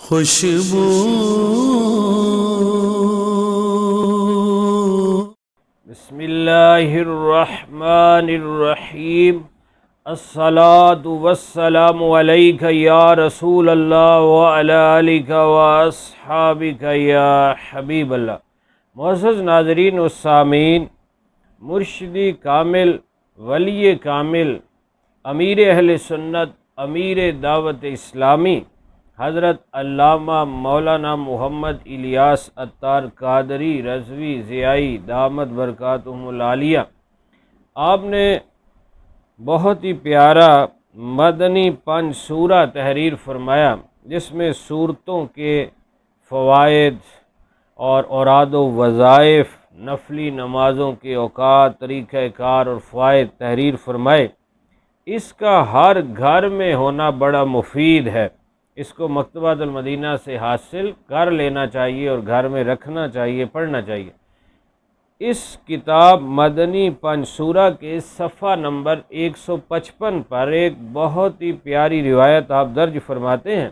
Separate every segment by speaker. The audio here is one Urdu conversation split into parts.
Speaker 1: خوشبو
Speaker 2: بسم اللہ الرحمن الرحیم الصلاۃ والسلام علیک یا رسول اللہ وعلی آلک واصحابک یا حبیب اللہ۔ معزز ناظرین و سامعین، مرشدی کامل، ولی کامل، امیر اہل سنت، امیر دعوت اسلامی حضرت علامہ مولانا محمد الیاس عطار قادری رضوی ضیائی دامت برکاتہم العالیہ، آپ نے بہت ہی پیارا مدنی پنج سورہ تحریر فرمایا، جس میں سورتوں کے فوائد اور اوراد و وظائف، نفلی نمازوں کے اوقات، طریقہ کار اور فوائد تحریر فرمائے۔ اس کا ہر گھر میں ہونا بڑا مفید ہے، اس کو مکتبۃ المدینہ سے حاصل کر لینا چاہیے اور گھر میں رکھنا چاہیے، پڑھنا چاہیے۔ اس کتاب مدنی پنج سورہ کے صفحہ نمبر 155 پر ایک بہت ہی پیاری روایت آپ درج فرماتے ہیں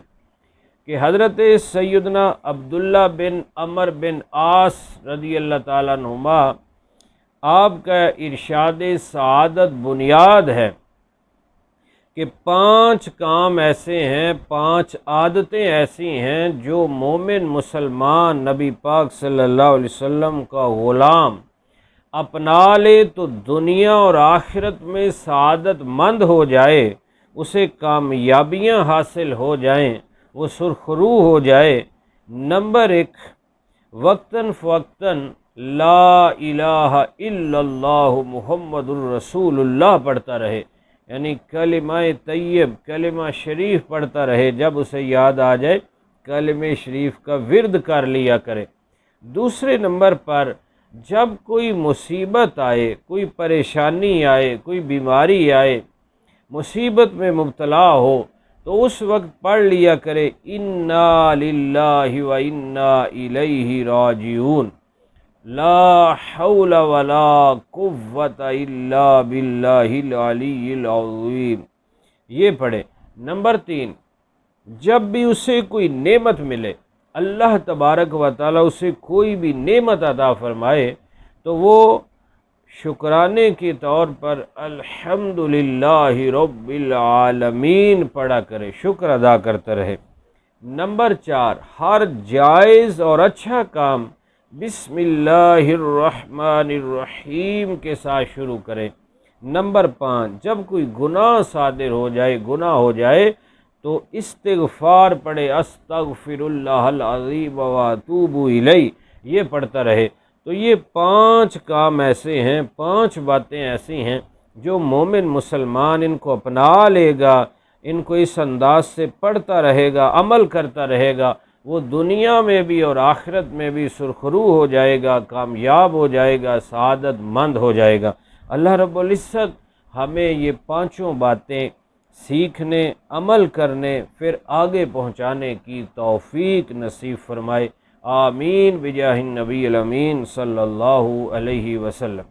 Speaker 2: کہ حضرت سیدنا عبداللہ بن عمر بن عاص رضی اللہ تعالیٰ عنہما، آپ کا ارشاد سعادت بنیاد ہے کہ 5 کام ایسے ہیں، 5 عادتیں ایسی ہیں جو مومن مسلمان نبی پاک صلی اللہ علیہ وسلم کا غلام اپنا لے تو دنیا اور آخرت میں سعادت مند ہو جائے، اسے کامیابیاں حاصل ہو جائیں، وہ سرخرو ہو جائے۔ نمبر 1، وقتاً فوقتاً لا الہ الا اللہ محمد الرسول اللہ پڑھتا رہے، یعنی کلمہ طیب، کلمہ شریف پڑھتا رہے، جب اسے یاد آ جائے کلمہ شریف کا ورد کر لیا کرے۔ دوسرے نمبر پر جب کوئی مصیبت آئے، کوئی پریشانی آئے، کوئی بیماری آئے، مصیبت میں مبتلا ہو، تو اس وقت پڑھ لیا کرے انا للہ و انا الیہ راجعون، لا حول ولا قوت الا باللہ العلی العظیم، یہ پڑھے۔ نمبر 3، جب بھی اسے کوئی نعمت ملے، اللہ تبارک و تعالیٰ اسے کوئی بھی نعمت عطا فرمائے، تو وہ شکرانے کے طور پر الحمدللہ رب العالمین پڑھا کرے، شکر ادا کرتا رہے۔ نمبر 4، ہر جائز اور اچھا کام بسم اللہ الرحمن الرحیم کے ساتھ شروع کرے۔ نمبر 5، جب کوئی گناہ صادر ہو جائے، گناہ ہو جائے، تو استغفار پڑھے، استغفر اللہ العظیم واتوب الیہ، یہ پڑھتا رہے۔ تو یہ 5 کام ایسے ہیں، 5 باتیں ایسی ہیں جو مومن مسلمان ان کو اپنا لے گا، ان کو اس انداز سے پڑھتا رہے گا، عمل کرتا رہے گا، وہ دنیا میں بھی اور آخرت میں بھی سرخرو ہو جائے گا، کامیاب ہو جائے گا، سعادت مند ہو جائے گا۔ اللہ رب العزت ہمیں یہ 5 باتیں سیکھنے، عمل کرنے، پھر آگے پہنچانے کی توفیق نصیب فرمائے۔ آمین بجاہ النبی الامین صلی اللہ علیہ وسلم۔